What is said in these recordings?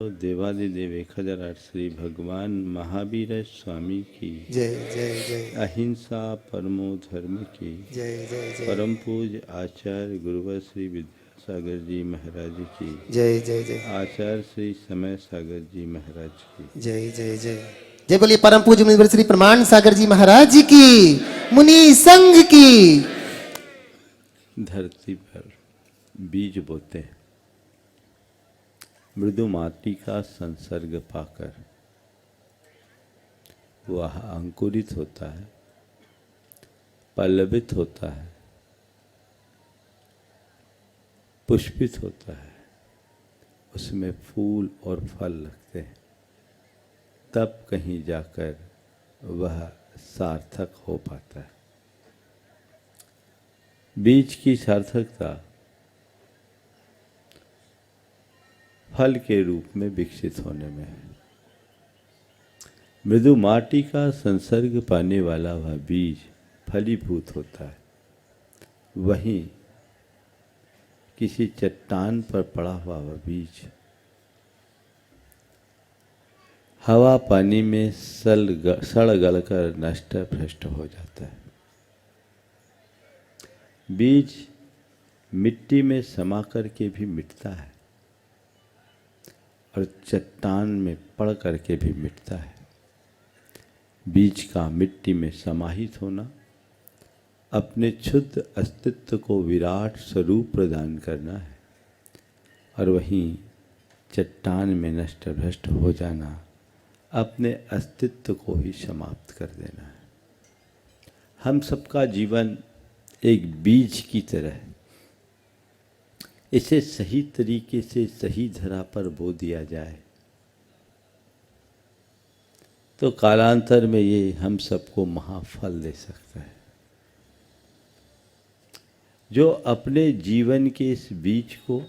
देवादिदेव 1008 श्री भगवान महावीर स्वामी की जय जय जय अहिंसा परमो धर्म की जय जय जय परम पूज्य आचार्य गुरुवर श्री विद्यासागर जी महाराज की जय जय जय आचार्य श्री समय सागर जी महाराज की जय जय जय जय बोलिए परम पूज्य मुनिवर श्री प्रमाण सागर जी महाराज जी की मुनि संघ की। धरती पर बीज बोते हैं, मृदु माटी का संसर्ग पाकर वह अंकुरित होता है, पल्लवित होता है, पुष्पित होता है, उसमें फूल और फल लगते हैं, तब कहीं जाकर वह सार्थक हो पाता है। बीज की सार्थकता फल के रूप में विकसित होने में है। मृदु माटी का संसर्ग पाने वाला वह बीज फलीभूत होता है, वहीं किसी चट्टान पर पड़ा हुआ वह बीज हवा पानी में सड़ गल कर नष्ट भ्रष्ट हो जाता है। बीज मिट्टी में समा करके भी मिटता है और चट्टान में पड़ करके भी मिटता है। बीज का मिट्टी में समाहित होना, अपने क्षुद्र अस्तित्व को विराट स्वरूप प्रदान करना है, और वहीं चट्टान में नष्ट भ्रष्ट हो जाना, अपने अस्तित्व को ही समाप्त कर देना है। हम सबका जीवन एक बीज की तरह है। इसे सही तरीके से सही धरा पर बो दिया जाए तो कालांतर में ये हम सबको महाफल दे सकता है। जो अपने जीवन के इस बीज को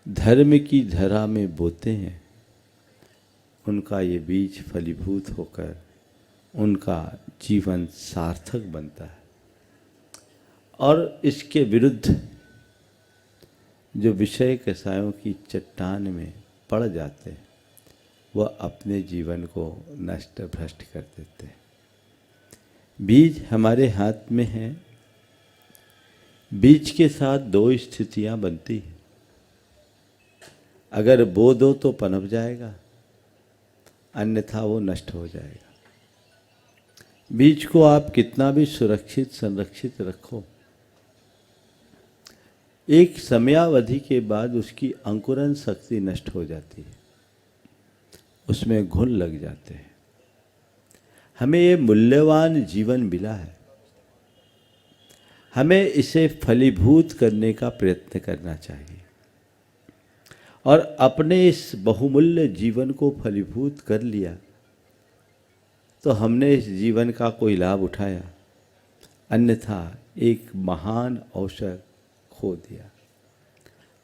धर्म की धरा में बोते हैं, उनका ये बीज फलीभूत होकर उनका जीवन सार्थक बनता है। और इसके विरुद्ध जो विषय कसायों की चट्टान में पड़ जाते हैं, वह अपने जीवन को नष्ट भ्रष्ट कर देते हैं। बीज हमारे हाथ में है। बीज के साथ दो स्थितियां बनती हैं। अगर बो दो तो पनप जाएगा, अन्यथा वो नष्ट हो जाएगा। बीज को आप कितना भी सुरक्षित संरक्षित रखो, एक समयावधि के बाद उसकी अंकुरण शक्ति नष्ट हो जाती है, उसमें घुन लग जाते हैं। हमें ये मूल्यवान जीवन मिला है, हमें इसे फलीभूत करने का प्रयत्न करना चाहिए। और अपने इस बहुमूल्य जीवन को फलीभूत कर लिया तो हमने इस जीवन का कोई लाभ उठाया, अन्यथा एक महान अवसर खो दिया।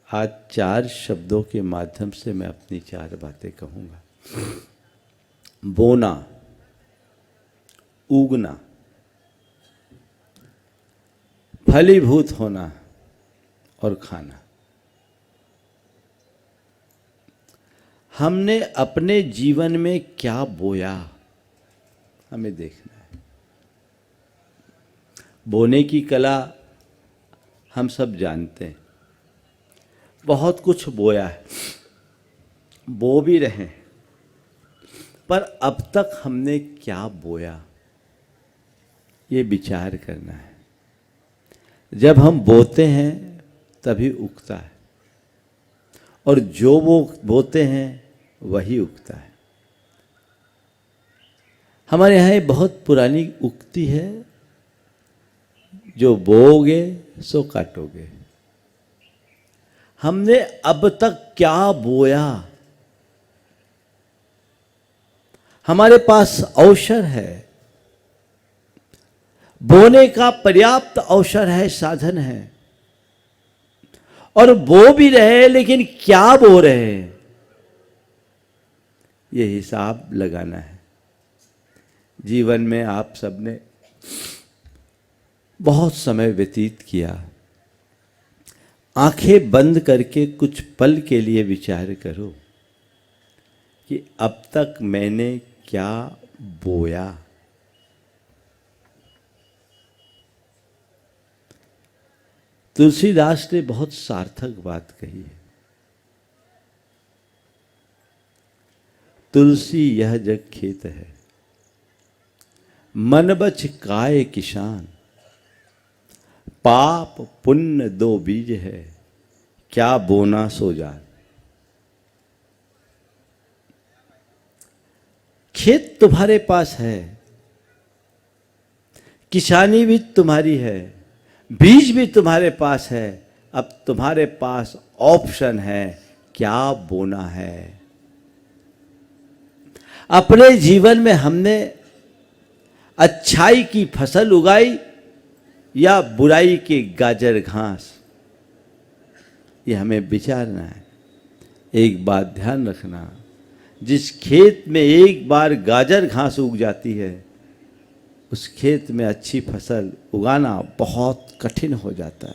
आज 4 शब्दों के माध्यम से मैं अपनी 4 बातें कहूँगा। बोना, उगना, फलीभूत होना और खाना। हमने अपने जीवन में क्या बोया, हमें देखना है। बोने की कला हम सब जानते हैं। बहुत कुछ बोया है, बो भी रहे हैं, पर अब तक हमने क्या बोया, ये विचार करना है। जब हम बोते हैं तभी उगता है, और जो वो बोते हैं वही उगता है। हमारे यहाँ एक बहुत पुरानी उक्ति है, जो बोओगे सो काटोगे। हमने अब तक क्या बोया, हमारे पास अवसर है, बोने का पर्याप्त अवसर है, साधन है, और बो भी रहे, लेकिन क्या बो रहे हैं, ये हिसाब लगाना है। जीवन में आप सबने बहुत समय व्यतीत किया, आंखें बंद करके कुछ पल के लिए विचार करो कि अब तक मैंने क्या बोया। तुलसीदास ने बहुत सार्थक बात कही है। तुलसी यह जग खेत है, मन बच काय किसान, पाप पुण्य दो बीज है, क्या बोना सो जान। खेत तुम्हारे पास है, किसानी भी तुम्हारी है, बीज भी तुम्हारे पास है। अब तुम्हारे पास ऑप्शन है, क्या बोना है। अपने जीवन में हमने अच्छाई की फसल उगाई या बुराई की गाजर घास, ये हमें विचारना है। एक बात ध्यान रखना, जिस खेत में एक बार गाजर घास उग जाती है, उस खेत में अच्छी फसल उगाना बहुत कठिन हो जाता है।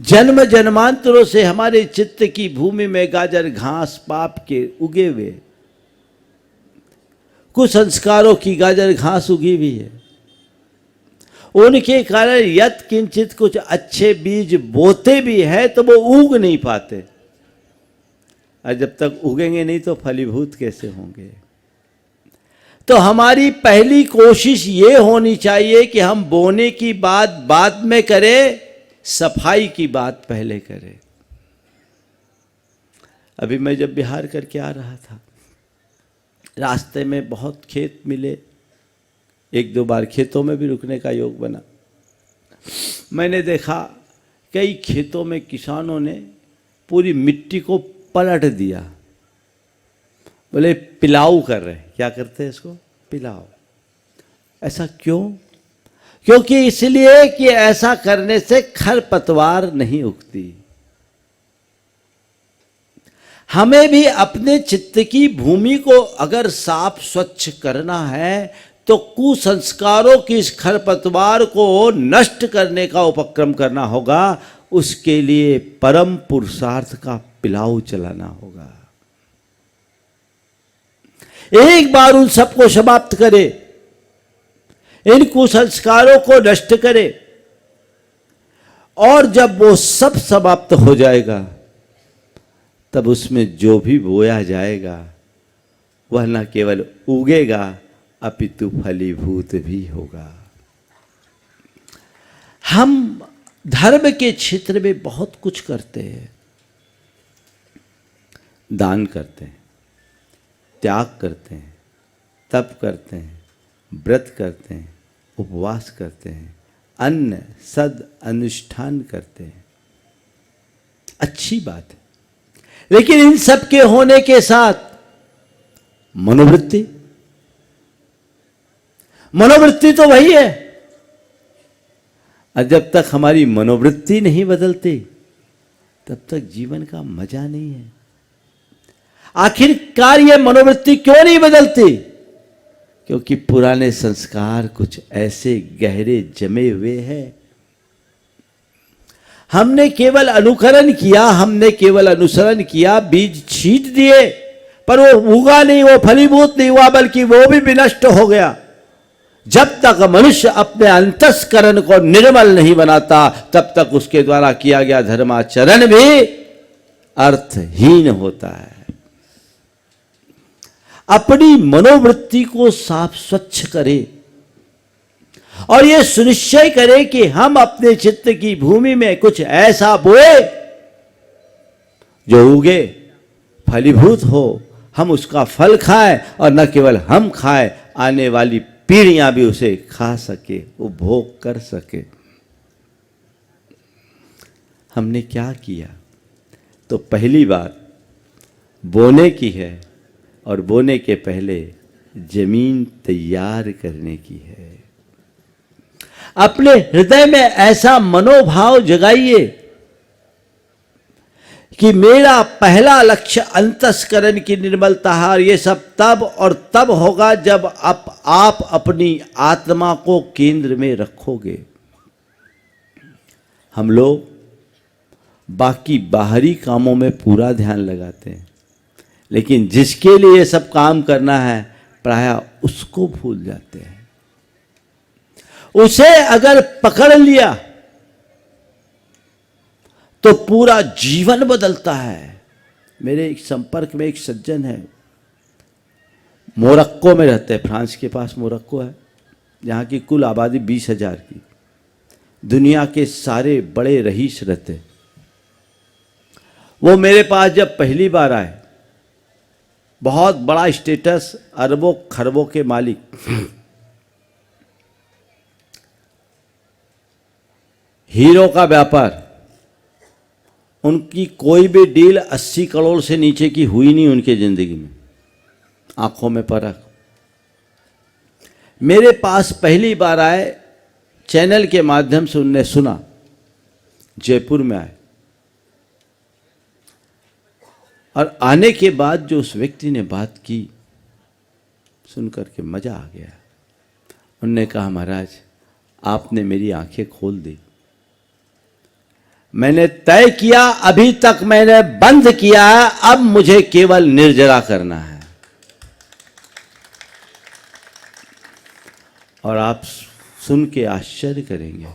जन्म जन्मांतरों से हमारे चित्त की भूमि में गाजर घास पाप के उगे हुए, कुछ संस्कारों की गाजर घास उगी हुई है। उनके कारण यत् किंचित कुछ अच्छे बीज बोते भी है तो वो उग नहीं पाते, और जब तक उगेंगे नहीं तो फलीभूत कैसे होंगे। तो हमारी पहली कोशिश ये होनी चाहिए कि हम बोने की बात बाद में करें, सफाई की बात पहले करें। अभी मैं जब बिहार करके आ रहा था, रास्ते में बहुत खेत मिले, एक दो बार खेतों में भी रुकने का योग बना। मैंने देखा कई खेतों में किसानों ने पूरी मिट्टी को पलट दिया, बोले पिलाऊ कर रहे। क्या करते हैं इसको? पिलाऊ। ऐसा क्यों? क्योंकि इसलिए कि ऐसा करने से खरपतवार नहीं उगती। हमें भी अपने चित्त की भूमि को अगर साफ स्वच्छ करना है तो कुसंस्कारों की इस खरपतवार को नष्ट करने का उपक्रम करना होगा। उसके लिए परम पुरुषार्थ का पिलाऊ चलाना होगा। एक बार उन सबको समाप्त करे, इन कुसंस्कारों को नष्ट करे, और जब वो सब समाप्त हो जाएगा तब उसमें जो भी बोया जाएगा वह न केवल उगेगा अपितु फलीभूत भी होगा। हम धर्म के क्षेत्र में बहुत कुछ करते हैं। दान करते हैं, त्याग करते हैं, तप करते हैं, व्रत करते हैं, उपवास करते हैं, अन्न सद अनुष्ठान करते हैं। अच्छी बात है, लेकिन इन सब के होने के साथ मनोवृत्ति तो वही है। और जब तक हमारी मनोवृत्ति नहीं बदलती तब तक जीवन का मजा नहीं है। आखिरकार ये मनोवृत्ति क्यों नहीं बदलती? क्योंकि पुराने संस्कार कुछ ऐसे गहरे जमे हुए हैं। हमने केवल अनुकरण किया, हमने केवल अनुसरण किया, बीज छींट दिए, पर वो उगा नहीं, वो फलीभूत नहीं हुआ, बल्कि वो भी विनष्ट हो गया। जब तक मनुष्य अपने अंतस्करण को निर्मल नहीं बनाता तब तक उसके द्वारा किया गया धर्माचरण भी अर्थहीन होता है। अपनी मनोवृत्ति को साफ स्वच्छ करें और यह सुनिश्चय करें कि हम अपने चित्त की भूमि में कुछ ऐसा बोए जो उगे, फलीभूत हो, हम उसका फल खाएं, और न केवल हम खाएं, आने वाली पीढ़ियां भी उसे खा सके, उपभोग कर सके। हमने क्या किया? तो पहली बात बोने की है, और बोने के पहले जमीन तैयार करने की है। अपने हृदय में ऐसा मनोभाव जगाइए कि मेरा पहला लक्ष्य अंतस्करण की निर्मलता है, और ये सब तब और तब होगा जब आप अपनी आत्मा को केंद्र में रखोगे। हम लोग बाकी बाहरी कामों में पूरा ध्यान लगाते हैं, लेकिन जिसके लिए ये सब काम करना है प्रायः उसको भूल जाते हैं। उसे अगर पकड़ लिया तो पूरा जीवन बदलता है। मेरे एक संपर्क में एक सज्जन है, मोरक्को में रहते हैं, फ्रांस के पास मोरक्को है, जहाँ की कुल आबादी 20,000 की, दुनिया के सारे बड़े रईस रहते। वो मेरे पास जब पहली बार आए, बहुत बड़ा स्टेटस, अरबों खरबों के मालिक, हीरो का व्यापार, उनकी कोई भी डील 80 करोड़ से नीचे की हुई नहीं उनके जिंदगी में, आंखों में परख। मेरे पास पहली बार आए, चैनल के माध्यम से उनने सुना, जयपुर में आए, और आने के बाद जो उस व्यक्ति ने बात की सुनकर के मजा आ गया। उनने कहा, महाराज आपने मेरी आंखें खोल दी, मैंने तय किया, अभी तक मैंने बंद किया है, अब मुझे केवल निर्जरा करना है। और आप सुन के आश्चर्य करेंगे,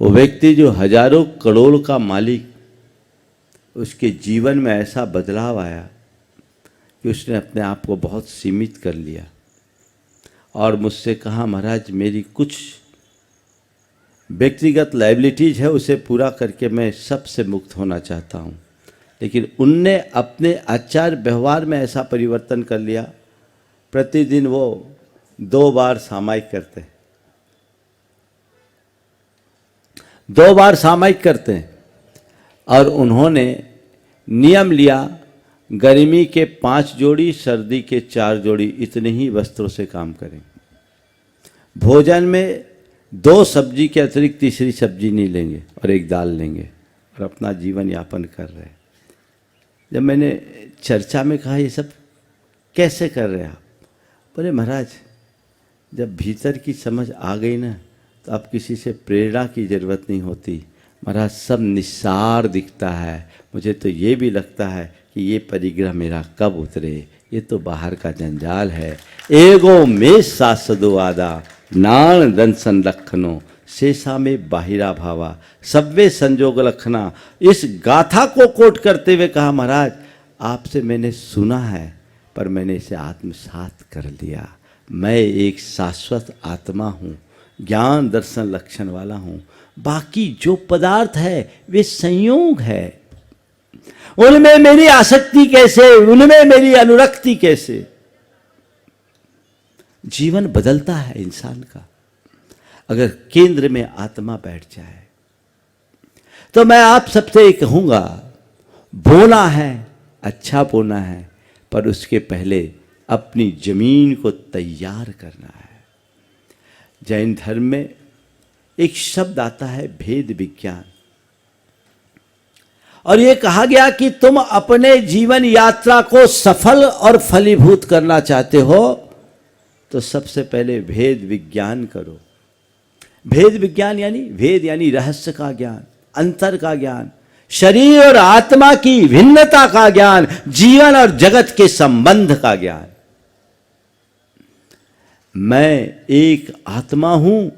वो व्यक्ति जो हजारों करोड़ का मालिक, उसके जीवन में ऐसा बदलाव आया कि उसने अपने आप को बहुत सीमित कर लिया और मुझसे कहा, महाराज मेरी कुछ व्यक्तिगत लायबिलिटीज है, उसे पूरा करके मैं सबसे मुक्त होना चाहता हूँ। लेकिन उनने अपने आचार व्यवहार में ऐसा परिवर्तन कर लिया, प्रतिदिन वो 2 बार सामायिक करते हैं, 2 बार सामायिक करते हैं। और उन्होंने नियम लिया, गर्मी के 5 जोड़ी, सर्दी के 4 जोड़ी, इतने ही वस्त्रों से काम करें। भोजन में 2 सब्जी के अतिरिक्त तीसरी सब्जी नहीं लेंगे और 1 दाल लेंगे, और अपना जीवन यापन कर रहे हैं। जब मैंने चर्चा में कहा, ये सब कैसे कर रहे हैं आप? बोले, महाराज जब भीतर की समझ आ गई ना, तो अब किसी से प्रेरणा की जरूरत नहीं होती। महाराज सब निस्सार दिखता है। मुझे तो ये भी लगता है कि ये परिग्रह मेरा कब उतरे, ये तो बाहर का जंजाल है। एगो में सासदो आदा नान दन संलखनो शेषा में बाहिरा भावा सब्वे संजोग लखना। इस गाथा को कोट करते हुए कहा, महाराज आपसे मैंने सुना है, पर मैंने इसे आत्मसात कर लिया। मैं एक शाश्वत आत्मा हूँ, ज्ञान दर्शन लक्षण वाला हूँ। बाकी जो पदार्थ है वे संयोग है, उनमें मेरी आसक्ति कैसे, उनमें मेरी अनुरक्ति कैसे। जीवन बदलता है इंसान का अगर केंद्र में आत्मा बैठ जाए। तो मैं आप सबसे ये कहूंगा, बोना है, अच्छा बोना है, पर उसके पहले अपनी जमीन को तैयार करना है। जैन धर्म में एक शब्द आता है भेद विज्ञान, और ये कहा गया कि तुम अपने जीवन यात्रा को सफल और फलीभूत करना चाहते हो तो सबसे पहले भेद विज्ञान करो। भेद विज्ञान यानी भेद यानी रहस्य का ज्ञान, अंतर का ज्ञान, शरीर और आत्मा की भिन्नता का ज्ञान, जीवन और जगत के संबंध का ज्ञान। मैं एक आत्मा हूं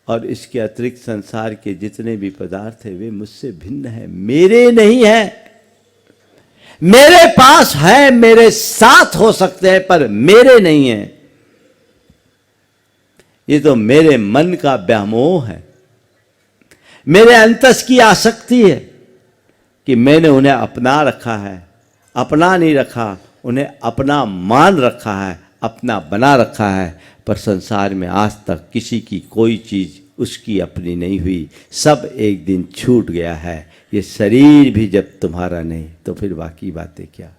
और इसके अतिरिक्त संसार के जितने भी पदार्थ हैं वे मुझसे भिन्न हैं, मेरे नहीं है। मेरे पास है, मेरे साथ हो सकते हैं, पर मेरे नहीं है। ये तो मेरे मन का व्यामोह है, मेरे अंतस की आसक्ति है कि मैंने उन्हें अपना रखा है। अपना नहीं रखा, उन्हें अपना मान रखा है, अपना बना रखा है। पर संसार में आज तक किसी की कोई चीज उसकी अपनी नहीं हुई, सब एक दिन छूट गया है। ये शरीर भी जब तुम्हारा नहीं तो फिर बाकी बातें क्या।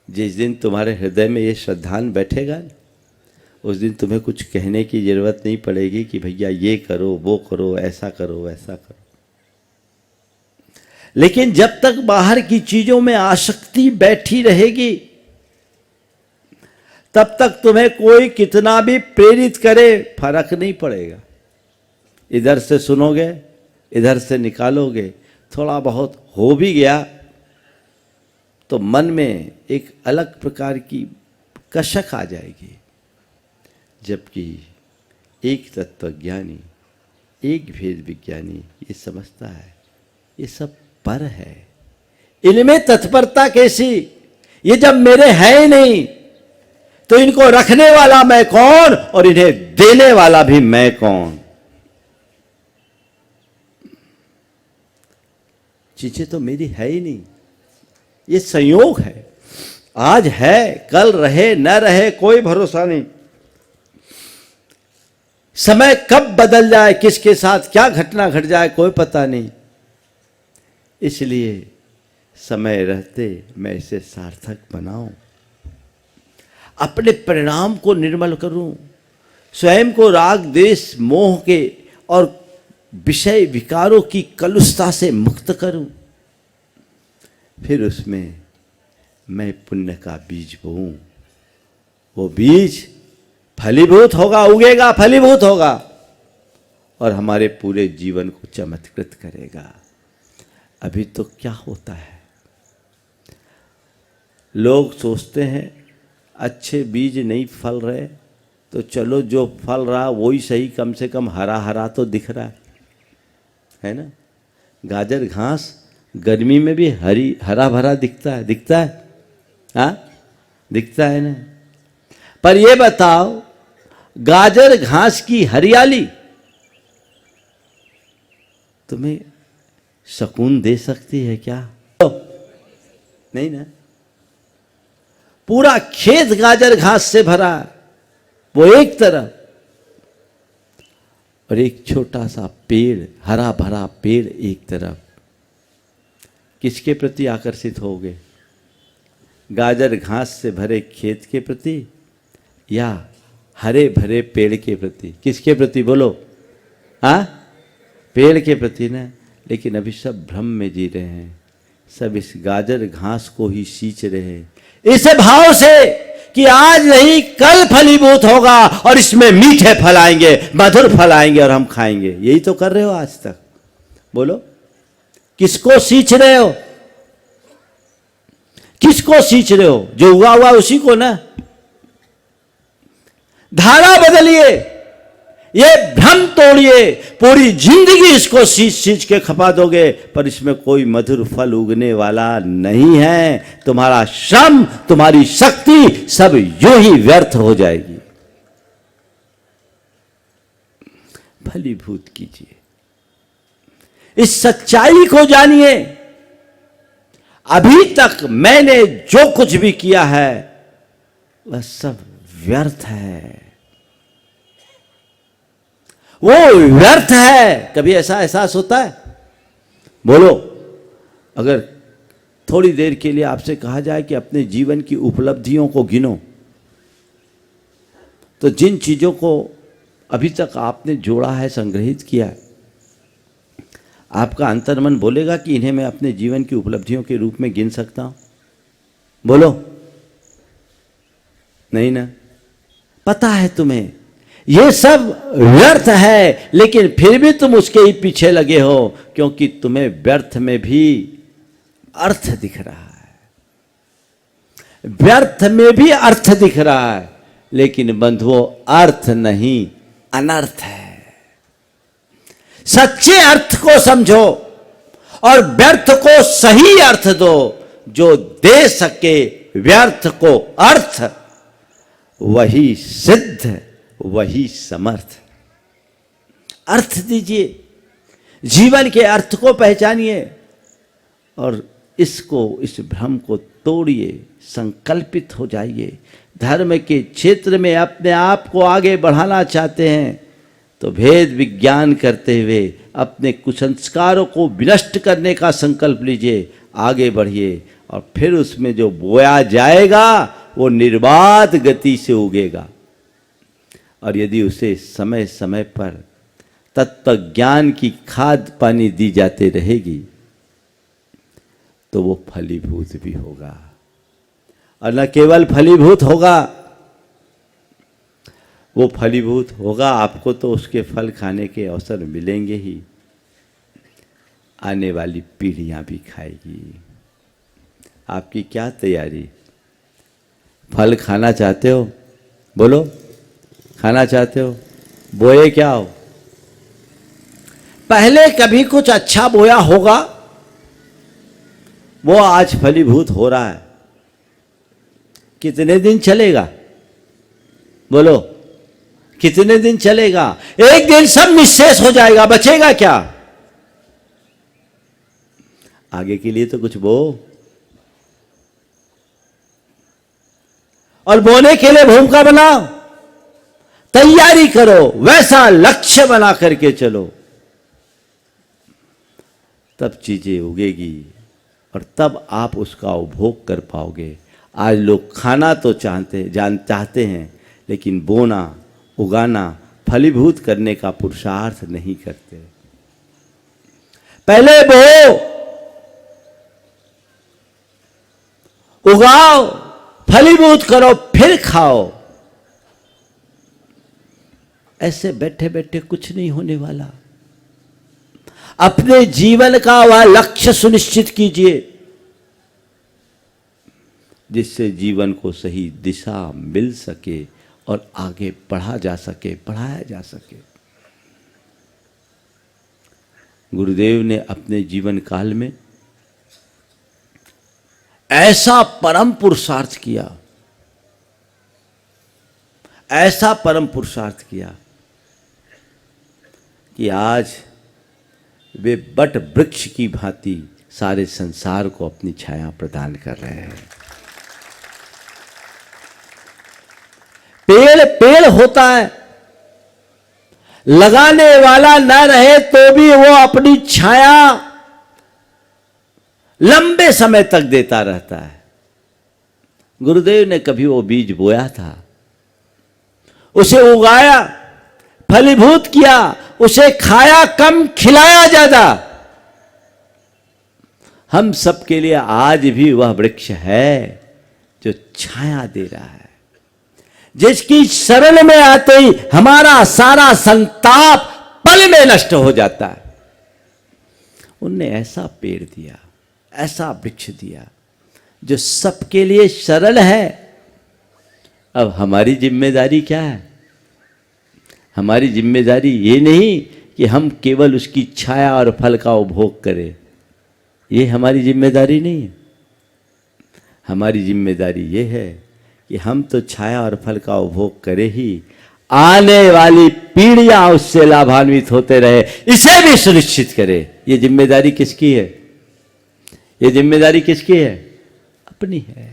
जिस दिन तुम्हारे हृदय में ये श्रद्धान बैठेगा उस दिन तुम्हें कुछ कहने की जरूरत नहीं पड़ेगी कि भैया ये करो, वो करो, ऐसा करो, वैसा करो। लेकिन जब तक बाहर की चीजों में आसक्ति बैठी रहेगी तब तक तुम्हें कोई कितना भी प्रेरित करे फर्क नहीं पड़ेगा। इधर से सुनोगे, इधर से निकालोगे, थोड़ा बहुत हो भी गया तो मन में एक अलग प्रकार की कशक आ जाएगी। जबकि एक तत्वज्ञानी, एक भेद विज्ञानी ये समझता है ये सब पर है, इनमें तत्परता कैसी, ये जब मेरे है ही नहीं तो इनको रखने वाला मैं कौन और इन्हें देने वाला भी मैं कौन। चीजें तो मेरी है ही नहीं, ये संयोग है, आज है कल रहे न रहे कोई भरोसा नहीं, समय कब बदल जाए, किसके साथ क्या घटना घट जाए कोई पता नहीं। इसलिए समय रहते मैं इसे सार्थक बनाऊं, अपने परिणाम को निर्मल करूं, स्वयं को राग द्वेष मोह के और विषय विकारों की कलुषता से मुक्त करूं, फिर उसमें मैं पुण्य का बीज बोऊं, वो बीज फलीभूत होगा, उगेगा, फलीभूत होगा और हमारे पूरे जीवन को चमत्कृत करेगा। अभी तो क्या होता है, लोग सोचते हैं अच्छे बीज नहीं फल रहे तो चलो जो फल रहा वही सही, कम से कम हरा हरा तो दिख रहा है ना। गाजर घास गर्मी में भी हरा भरा दिखता है, हाँ दिखता है ना। पर ये बताओ गाजर घास की हरियाली तुम्हें सुकून दे सकती है क्या? नहीं ना। पूरा खेत गाजर घास से भरा, वो एक तरफ, और एक छोटा सा पेड़, हरा भरा पेड़ एक तरफ। किसके प्रति आकर्षित होगे? गाजर घास से भरे खेत के प्रति या हरे भरे पेड़ के प्रति? किसके प्रति बोलो? हाँ, पेड़ के प्रति ना। लेकिन अभी सब भ्रम में जी रहे हैं, सब इस गाजर घास को ही सींच रहे हैं, इस भाव से कि आज नहीं कल फलीभूत होगा और इसमें मीठे फल आएंगे, मधुर फल आएंगे और हम खाएंगे। यही तो कर रहे हो आज तक। बोलो किसको सींच रहे हो? किसको सींच रहे हो? जो हुआ हुआ उसी को ना। धारा बदलिए, ये भ्रम तोड़िए, पूरी जिंदगी इसको सींच सींच के खपा दोगे पर इसमें कोई मधुर फल उगने वाला नहीं है। तुम्हारा श्रम, तुम्हारी शक्ति सब यूं ही व्यर्थ हो जाएगी। फलीभूत कीजिए, इस सच्चाई को जानिए। अभी तक मैंने जो कुछ भी किया है वह सब व्यर्थ है, वो व्यर्थ है। कभी ऐसा एहसास होता है? बोलो, अगर थोड़ी देर के लिए आपसे कहा जाए कि अपने जीवन की उपलब्धियों को गिनो, तो जिन चीजों को अभी तक आपने जोड़ा है, संग्रहित किया है, आपका अंतर्मन बोलेगा कि इन्हें मैं अपने जीवन की उपलब्धियों के रूप में गिन सकता हूं? बोलो, नहीं ना। पता है तुम्हें ये सब व्यर्थ है, लेकिन फिर भी तुम उसके ही पीछे लगे हो, क्योंकि तुम्हें व्यर्थ में भी अर्थ दिख रहा है। व्यर्थ में भी अर्थ दिख रहा है, लेकिन बंधुओं अर्थ नहीं, अनर्थ है। सच्चे अर्थ को समझो और व्यर्थ को सही अर्थ दो। जो दे सके व्यर्थ को अर्थ, वही सिद्ध, वही समर्थ। अर्थ दीजिए, जीवन के अर्थ को पहचानिए और इसको, इस भ्रम को तोड़िए, संकल्पित हो जाइए। धर्म के क्षेत्र में अपने आप को आगे बढ़ाना चाहते हैं तो भेद विज्ञान करते हुए अपने कुसंस्कारों को विनष्ट करने का संकल्प लीजिए, आगे बढ़िए और फिर उसमें जो बोया जाएगा वो निर्बाध गति से उगेगा। और यदि उसे समय समय पर तत्व ज्ञान की खाद पानी दी जाती रहेगी तो वो फलीभूत भी होगा। और न केवल फलीभूत होगा वो फलीभूत होगा, आपको तो उसके फल खाने के अवसर मिलेंगे ही, आने वाली पीढ़ियां भी खाएगी। आपकी क्या तैयारी? फल खाना चाहते हो? बोलो, खाना चाहते हो? बोए क्या हो? पहले कभी कुछ अच्छा बोया होगा, वो आज फलीभूत हो रहा है। कितने दिन चलेगा? बोलो, कितने दिन चलेगा? एक दिन सब निःशेष हो जाएगा, बचेगा क्या? आगे के लिए तो कुछ बो, और बोने के लिए भूमिका बनाओ, तैयारी करो, वैसा लक्ष्य बना करके चलो, तब चीजें उगेगी और तब आप उसका उपभोग कर पाओगे। आज लोग खाना तो चाहते हैं, लेकिन बोना, उगाना, फलीभूत करने का पुरुषार्थ नहीं करते। पहले बो, उगाओ, फलीभूत करो, फिर खाओ। ऐसे बैठे बैठे कुछ नहीं होने वाला। अपने जीवन का वह लक्ष्य सुनिश्चित कीजिए जिससे जीवन को सही दिशा मिल सके और आगे बढ़ा जा सके, बढ़ाया जा सके। गुरुदेव ने अपने जीवन काल में ऐसा परम पुरुषार्थ किया, ऐसा परम पुरुषार्थ किया कि आज वे बट वृक्ष की भांति सारे संसार को अपनी छाया प्रदान कर रहे हैं। पेड़ पेड़ होता है, लगाने वाला न रहे तो भी वो अपनी छाया लंबे समय तक देता रहता है। गुरुदेव ने कभी वो बीज बोया था, उसे उगाया, फलीभूत किया, उसे खाया कम, खिलाया ज्यादा। हम सबके लिए आज भी वह वृक्ष है जो छाया दे रहा है, जिसकी शरण में आते ही हमारा सारा संताप पल में नष्ट हो जाता है। उनने ऐसा पेड़ दिया, ऐसा वृक्ष दिया जो सबके लिए सरल है। अब हमारी जिम्मेदारी क्या है? हमारी जिम्मेदारी ये नहीं कि हम केवल उसकी छाया और फल का उपभोग करें, ये हमारी जिम्मेदारी नहीं है। हमारी जिम्मेदारी ये है कि हम तो छाया और फल का उपभोग करें ही, आने वाली पीढ़ियां उससे लाभान्वित होते रहे, इसे भी सुनिश्चित करें। ये जिम्मेदारी किसकी है? ये जिम्मेदारी किसकी है? अपनी है।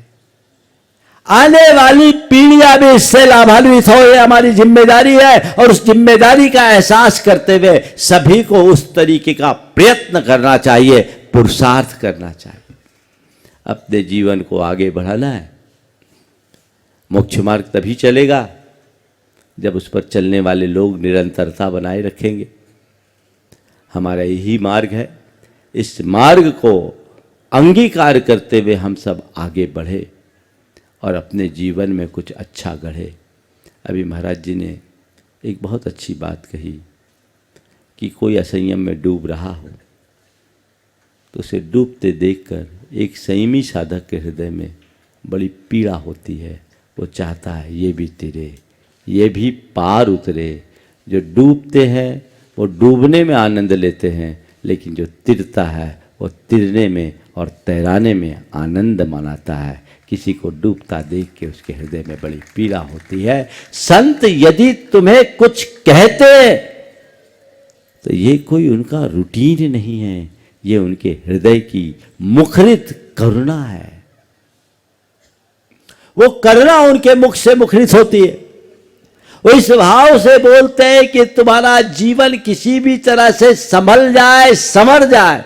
आने वाली पीढ़ियां भी इससे लाभान्वित हो, ये हमारी जिम्मेदारी है। और उस जिम्मेदारी का एहसास करते हुए सभी को उस तरीके का प्रयत्न करना चाहिए, पुरुषार्थ करना चाहिए। अपने जीवन को आगे बढ़ाना है। मोक्ष मार्ग तभी चलेगा जब उस पर चलने वाले लोग निरंतरता बनाए रखेंगे। हमारा यही मार्ग है। इस मार्ग को अंगीकार करते हुए हम सब आगे बढ़े और अपने जीवन में कुछ अच्छा गढ़े। अभी महाराज जी ने एक बहुत अच्छी बात कही कि कोई असंयम में डूब रहा हो तो उसे डूबते देखकर एक संयमी साधक के हृदय में बड़ी पीड़ा होती है। वो चाहता है ये भी तिरे, ये भी पार उतरे। जो डूबते हैं वो डूबने में आनंद लेते हैं, लेकिन जो तिरता है वो तिरने में और तैराने में आनंद मनाता है। किसी को डूबता देख के उसके हृदय में बड़ी पीड़ा होती है। संत यदि तुम्हें कुछ कहते तो ये कोई उनका रूटीन नहीं है, ये उनके हृदय की मुखरित करुणा है। वो करुणा उनके मुख से मुखरित होती है। वो इस भाव से बोलते हैं कि तुम्हारा जीवन किसी भी तरह से संभल जाए, संवर जाए,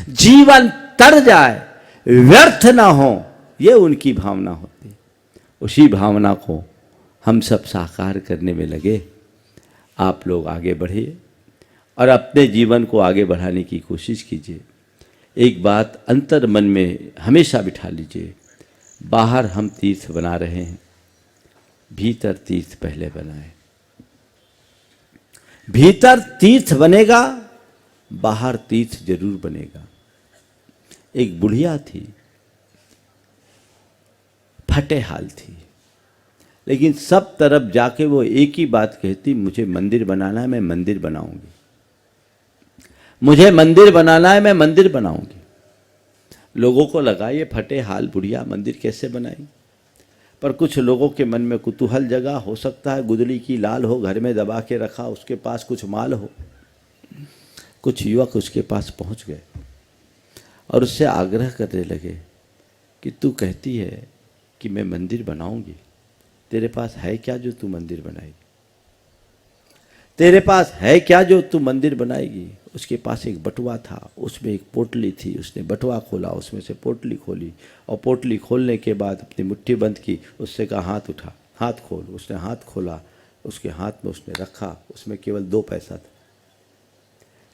जीवन तर जाए, व्यर्थ ना हो, ये उनकी भावना होती है। उसी भावना को हम सब साकार करने में लगे। आप लोग आगे बढ़िए और अपने जीवन को आगे बढ़ाने की कोशिश कीजिए। एक बात अंतर मन में हमेशा बिठा लीजिए, बाहर हम तीर्थ बना रहे हैं भीतर तीर्थ पहले बनाए। भीतर तीर्थ बनेगा, बाहर तीर्थ जरूर बनेगा। एक बुढ़िया थी, फटे हाल थी, लेकिन सब तरफ जाके वो एक ही बात कहती, मुझे मंदिर बनाना है, मैं मंदिर बनाऊंगी, मुझे मंदिर बनाना है, मैं मंदिर बनाऊंगी। लोगों को लगा ये फटे हाल बुढ़िया मंदिर कैसे बनाई, पर कुछ लोगों के मन में कुतूहल जगा, हो सकता है गुदड़ी की लाल हो, घर में दबा के रखा, उसके पास कुछ माल हो। कुछ युवक उसके पास पहुंच गए और उससे आग्रह करने लगे कि तू कहती है कि मैं मंदिर बनाऊंगी, तेरे पास है क्या जो तू मंदिर बनाएगी? तेरे पास है क्या जो तू मंदिर बनाएगी? उसके पास एक बटुआ था, उसमें एक पोटली थी। उसने बटुआ खोला, उसमें से पोटली खोली और पोटली खोलने के बाद अपनी मुट्ठी बंद की। उससे कहा हाथ उठा, हाथ खोल। उसने हाथ खोला, उसके हाथ में उसने रखा, उसमें केवल 2 पैसा था,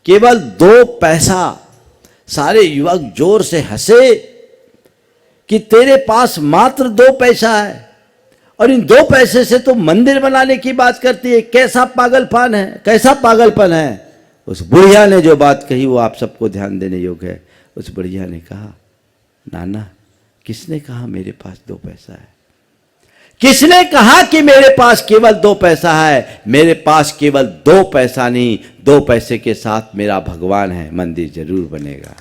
केवल 2 पैसा। सारे युवक जोर से हंसे कि तेरे पास मात्र 2 पैसा है और इन 2 पैसे से तो मंदिर बनाने की बात करती है, कैसा पागलपन है, कैसा पागलपन है। उस बुढ़िया ने जो बात कही वो आप सबको ध्यान देने योग्य है। उस बुढ़िया ने कहा, नाना किसने कहा मेरे पास 2 पैसा है? किसने कहा कि मेरे पास केवल 2 पैसा है? मेरे पास केवल 2 पैसा नहीं, 2 पैसे के साथ मेरा भगवान है, मंदिर जरूर बनेगा।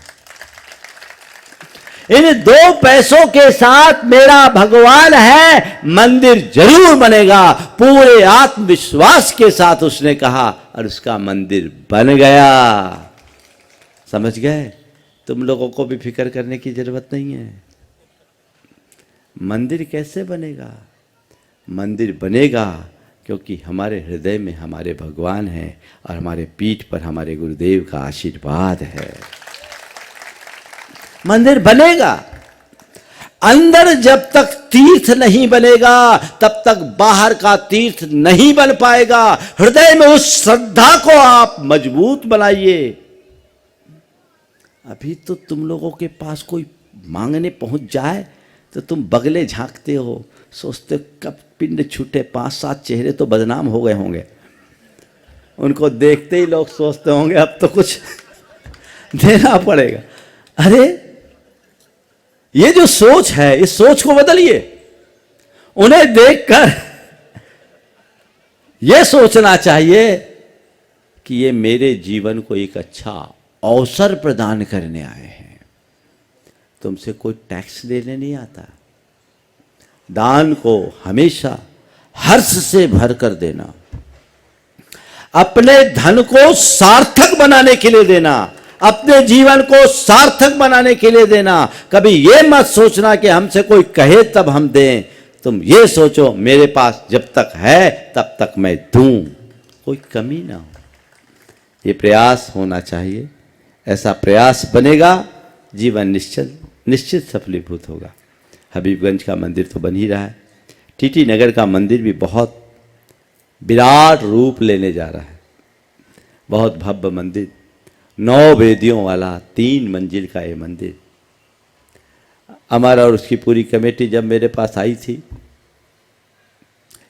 इन 2 पैसों के साथ मेरा भगवान है, मंदिर जरूर बनेगा। पूरे आत्मविश्वास के साथ उसने कहा और उसका मंदिर बन गया। समझ गए? तुम लोगों को भी फिक्र करने की जरूरत नहीं है। मंदिर कैसे बनेगा? मंदिर बनेगा क्योंकि हमारे हृदय में हमारे भगवान हैं और हमारे पीठ पर हमारे गुरुदेव का आशीर्वाद है। मंदिर बनेगा। अंदर जब तक तीर्थ नहीं बनेगा तब तक बाहर का तीर्थ नहीं बन पाएगा। हृदय में उस श्रद्धा को आप मजबूत बनाइए। अभी तो तुम लोगों के पास कोई मांगने पहुंच जाए तो तुम बगले झांकते हो, सोचते कब पिंड छूटे। 5-7 चेहरे तो बदनाम हो गए होंगे, उनको देखते ही लोग सोचते होंगे अब तो कुछ देना पड़ेगा। अरे ये जो सोच है, इस सोच को बदलिए। उन्हें देखकर यह सोचना चाहिए कि ये मेरे जीवन को एक अच्छा अवसर प्रदान करने आए हैं। तुमसे कोई टैक्स लेने नहीं आता। दान को हमेशा हर्ष से भर कर देना, अपने धन को सार्थक बनाने के लिए देना, अपने जीवन को सार्थक बनाने के लिए देना। कभी ये मत सोचना कि हमसे कोई कहे तब हम दें। तुम ये सोचो मेरे पास जब तक है तब तक मैं दूं, कोई कमी ना हो। ये प्रयास होना चाहिए। ऐसा प्रयास बनेगा, जीवन निश्चित सफलीभूत होगा। हबीबगंज का मंदिर तो बन ही रहा है। टीटी नगर का मंदिर भी बहुत विराट रूप लेने जा रहा है। बहुत भव्य मंदिर, 9 वेदियों वाला 3 मंजिल का ये मंदिर। अमर और उसकी पूरी कमेटी जब मेरे पास आई थी,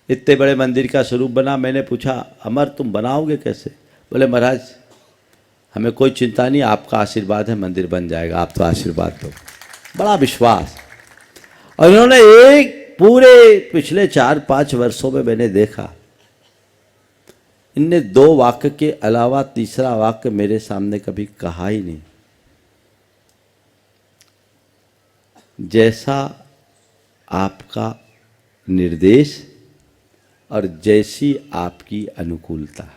इतने बड़े मंदिर का स्वरूप बना। मैंने पूछा, अमर तुम बनाओगे कैसे? बोले महाराज हमें कोई चिंता नहीं, आपका आशीर्वाद है, मंदिर बन जाएगा, आप तो आशीर्वाद दो। बड़ा विश्वास। और इन्होंने एक पूरे पिछले 4-5 वर्षों में मैंने देखा, इनने 2 वाक्य के अलावा तीसरा वाक्य मेरे सामने कभी कहा ही नहीं। जैसा आपका निर्देश और जैसी आपकी अनुकूलता,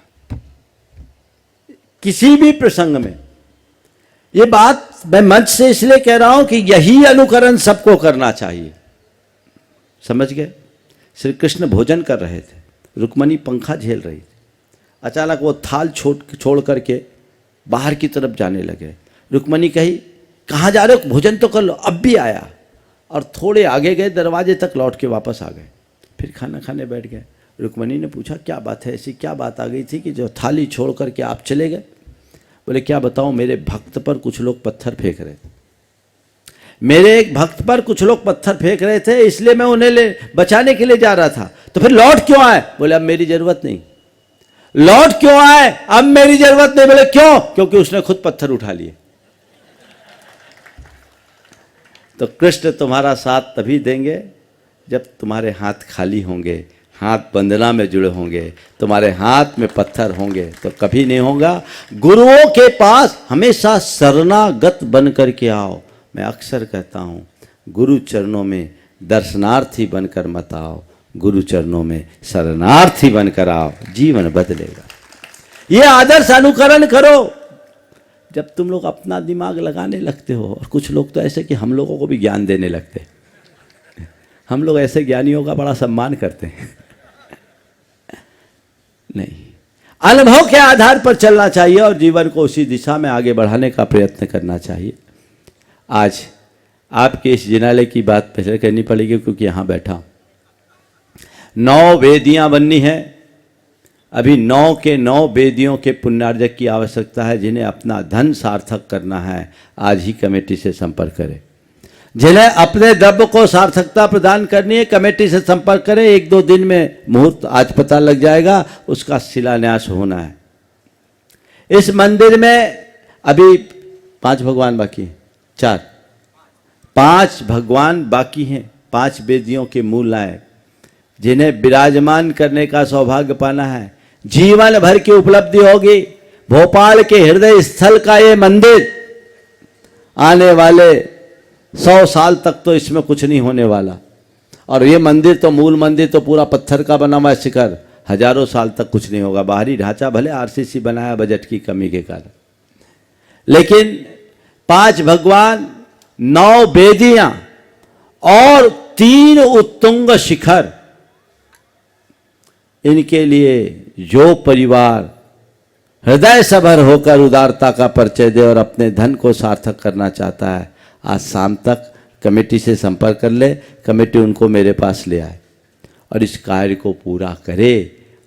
किसी भी प्रसंग में। ये बात मैं मंच से इसलिए कह रहा हूं कि यही अनुकरण सबको करना चाहिए। समझ गए? श्री कृष्ण भोजन कर रहे थे, रुक्मणी पंखा झेल रही थी। अचानक वो थाल छोड़ करके बाहर की तरफ जाने लगे। रुक्मणी कही, कहाँ जा रहे हो? भोजन तो कर लो। अब भी आया और थोड़े आगे गए, दरवाजे तक लौट के वापस आ गए। फिर खाना खाने बैठ गए। रुक्मणी ने पूछा, क्या बात है, ऐसी क्या बात आ गई थी कि जो थाली छोड़ करके आप चले गए? बोले, क्या बताऊं, मेरे भक्त पर कुछ लोग पत्थर फेंक रहे थे। मेरे एक भक्त पर कुछ लोग पत्थर फेंक रहे थे, इसलिए मैं उन्हें बचाने के लिए जा रहा था। तो फिर लौट क्यों आए? बोले अब मेरी जरूरत नहीं। लौट क्यों आए? अब मेरी जरूरत नहीं। बोले क्यों? क्योंकि उसने खुद पत्थर उठा लिए। तो कृष्ण तुम्हारा साथ तभी देंगे जब तुम्हारे हाथ खाली होंगे, हाथ बंधना में जुड़े होंगे, तुम्हारे हाथ में पत्थर होंगे तो कभी नहीं होगा। गुरुओं के पास हमेशा शरणागत बन करके आओ। मैं अक्सर कहता हूँ, गुरु चरणों में दर्शनार्थी बनकर मत आओ, गुरु चरणों में शरणार्थी बनकर आओ, जीवन बदलेगा। ये आदर्श अनुकरण करो। जब तुम लोग अपना दिमाग लगाने लगते हो, और कुछ लोग तो ऐसे कि हम लोगों को भी ज्ञान देने लगते हैं, हम लोग ऐसे ज्ञानियों का बड़ा सम्मान करते हैं। नहीं, अनुभव के आधार पर चलना चाहिए और जीवन को उसी दिशा में आगे बढ़ाने का प्रयत्न करना चाहिए। आज आपके इस जिनालय की बात पहले करनी पड़ेगी, क्योंकि यहाँ बैठा 9 वेदियाँ बननी हैं। अभी 9 के 9 वेदियों के पुण्यार्जक की आवश्यकता है, जिन्हें अपना धन सार्थक करना है। आज ही कमेटी से संपर्क करें। जिन्हें अपने द्रव्य को सार्थकता प्रदान करनी है, कमेटी से संपर्क करें। 1-2 दिन में मुहूर्त आज पता लग जाएगा, उसका शिलान्यास होना है। इस मंदिर में अभी 5 भगवान बाकी हैं, 5 भगवान बाकी हैं, 5 वेदियों के मूल नायक, जिन्हें विराजमान करने का सौभाग्य पाना है। जीवन भर की उपलब्धि होगी। भोपाल के हृदय स्थल का ये मंदिर आने वाले 100 साल तक तो इसमें कुछ नहीं होने वाला। और ये मंदिर तो, मूल मंदिर तो पूरा पत्थर का बना हुआ है, शिखर, हजारों साल तक कुछ नहीं होगा। बाहरी ढांचा भले आरसीसी बनाया बजट की कमी के कारण, लेकिन 5 भगवान, 9 वेदियां और 3 उत्तुंग शिखर, इनके लिए जो परिवार हृदय सभर होकर उदारता का परिचय दे और अपने धन को सार्थक करना चाहता है, आज शाम तक कमेटी से संपर्क कर ले। कमेटी उनको मेरे पास ले आए और इस कार्य को पूरा करे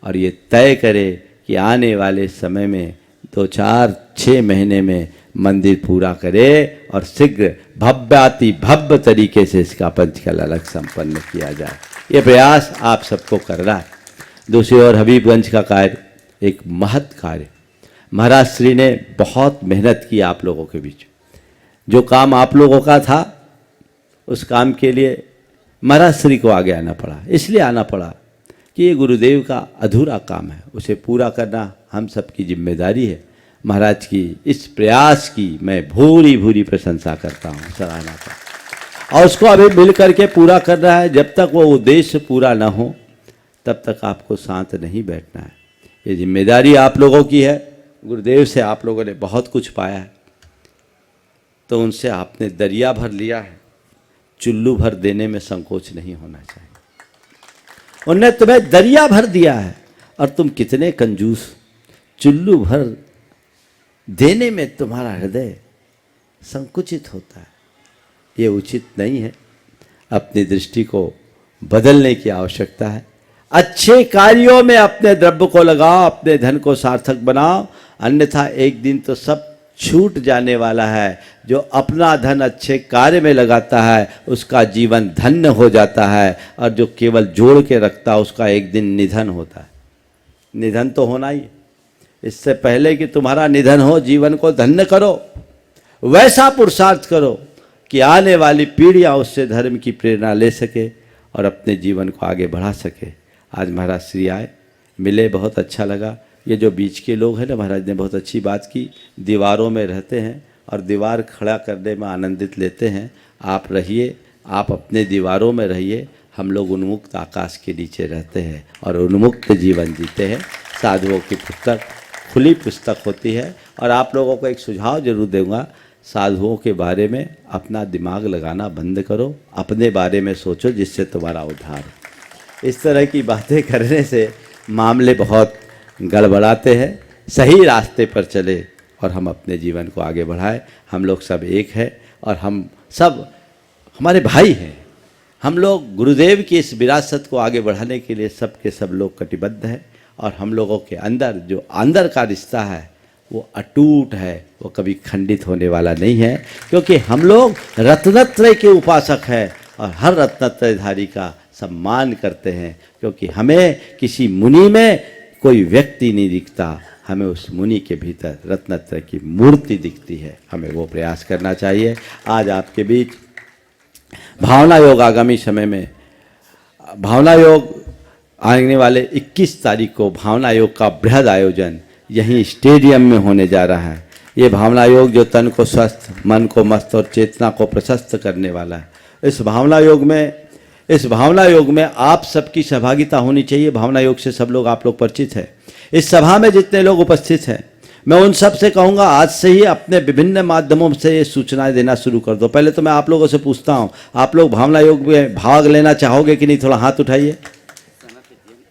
और ये तय करे कि आने वाले समय में 2-4-6 महीने में मंदिर पूरा करे और शीघ्र भव्याति भव्य तरीके से इसका पंचकल अलग संपन्न किया जाए। ये प्रयास आप सबको करना है। दूसरी ओर हबीबगंज का कार्य एक महत् कार्य, महाराज श्री ने बहुत मेहनत की आप लोगों के बीच। जो काम आप लोगों का था, उस काम के लिए महाराज श्री को आगे आना पड़ा। इसलिए आना पड़ा कि ये गुरुदेव का अधूरा काम है, उसे पूरा करना हम सबकी जिम्मेदारी है। महाराज की इस प्रयास की मैं भूरी भूरी प्रशंसा करता हूँ, सराहना करता हूँ। और उसको अभी मिल करके पूरा करना है। जब तक वो उद्देश्य पूरा ना हो तब तक आपको शांत नहीं बैठना है। ये जिम्मेदारी आप लोगों की है। गुरुदेव से आप लोगों ने बहुत कुछ पाया है, तो उनसे आपने दरिया भर लिया है, चुल्लू भर देने में संकोच नहीं होना चाहिए। उन्होंने तुम्हें दरिया भर दिया है और तुम कितने कंजूस, चुल्लू भर देने में तुम्हारा हृदय संकुचित होता है। ये उचित नहीं है। अपनी दृष्टि को बदलने की आवश्यकता है। अच्छे कार्यों में अपने द्रव्य को लगाओ, अपने धन को सार्थक बनाओ, अन्यथा एक दिन तो सब छूट जाने वाला है। जो अपना धन अच्छे कार्य में लगाता है उसका जीवन धन्य हो जाता है, और जो केवल जोड़ के रखता है उसका एक दिन निधन होता है। निधन तो होना ही। इससे पहले कि तुम्हारा निधन हो, जीवन को धन्य करो, वैसा पुरुषार्थ करो कि आने वाली पीढ़ियाँ उससे धर्म की प्रेरणा ले सके और अपने जीवन को आगे बढ़ा सके। आज महाराज श्री आए, मिले, बहुत अच्छा लगा। ये जो बीच के लोग हैं ना, महाराज ने बहुत अच्छी बात की। दीवारों में रहते हैं और दीवार खड़ा करने में आनंदित लेते हैं। आप रहिए, आप अपने दीवारों में रहिए, हम लोग उन्मुक्त आकाश के नीचे रहते हैं और उन्मुक्त जीवन जीते हैं। साधुओं की पुस्तक खुली पुस्तक होती है। और आप लोगों को एक सुझाव जरूर दूंगा, साधुओं के बारे में अपना दिमाग लगाना बंद करो, अपने बारे में सोचो, जिससे तुम्हारा उद्धार हो। इस तरह की बातें करने से मामले बहुत गड़बड़ाते हैं। सही रास्ते पर चले और हम अपने जीवन को आगे बढ़ाएं। हम लोग सब एक हैं और हम सब हमारे भाई हैं। हम लोग गुरुदेव की इस विरासत को आगे बढ़ाने के लिए सब के सब लोग कटिबद्ध हैं। और हम लोगों के अंदर जो अंदर का रिश्ता है वो अटूट है, वो कभी खंडित होने वाला नहीं है, क्योंकि हम लोग रत्नत्रय के उपासक हैं और हर रत्नत्रयधारी का सम्मान करते हैं, क्योंकि हमें किसी मुनि में कोई व्यक्ति नहीं दिखता, हमें उस मुनि के भीतर रत्नत्रय की मूर्ति दिखती है। हमें वो प्रयास करना चाहिए। आज आपके बीच भावना योग आगामी समय में, भावना योग आने वाले 21 तारीख को भावना योग का बृहद आयोजन यहीं स्टेडियम में होने जा रहा है। ये भावना योग जो तन को स्वस्थ, मन को मस्त और चेतना को प्रशस्त करने वाला है। इस भावना योग में आप सबकी सहभागिता होनी चाहिए। भावना योग से सब लोग, आप लोग परिचित हैं। इस सभा में जितने लोग उपस्थित हैं, मैं उन सब से कहूँगा आज से ही अपने विभिन्न माध्यमों से ये सूचनाएं देना शुरू कर दो। पहले तो मैं आप लोगों से पूछता हूँ, आप लोग भावना योग में भाग लेना चाहोगे कि नहीं? थोड़ा हाथ उठाइए।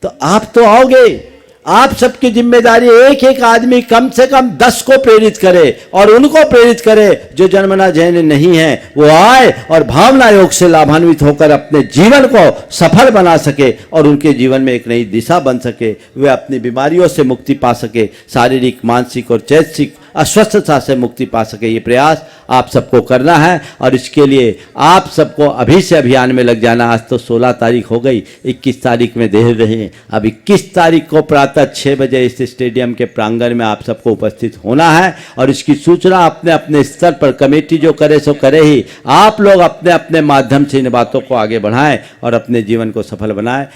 तो आप तो आओगे। आप सबकी जिम्मेदारी एक एक आदमी कम से कम 10 को प्रेरित करे और उनको प्रेरित करे जो जन्मना जैन नहीं है, वो आए और भावना योग से लाभान्वित होकर अपने जीवन को सफल बना सके और उनके जीवन में एक नई दिशा बन सके। वे अपनी बीमारियों से मुक्ति पा सके, शारीरिक, मानसिक और चैतसिक अस्वस्थता से मुक्ति पा सके। ये प्रयास आप सबको करना है और इसके लिए आप सबको अभी से अभियान में लग जाना। आज तो 16 तारीख हो गई, 21 तारीख में देर रहे। अब 21 तारीख को प्रातः 6 बजे इस स्टेडियम के प्रांगण में आप सबको उपस्थित होना है और इसकी सूचना अपने अपने स्तर पर कमेटी जो करे सो करे ही, आप लोग अपने अपने माध्यम से इन बातों को आगे बढ़ाएं और अपने जीवन को सफल बनाएं।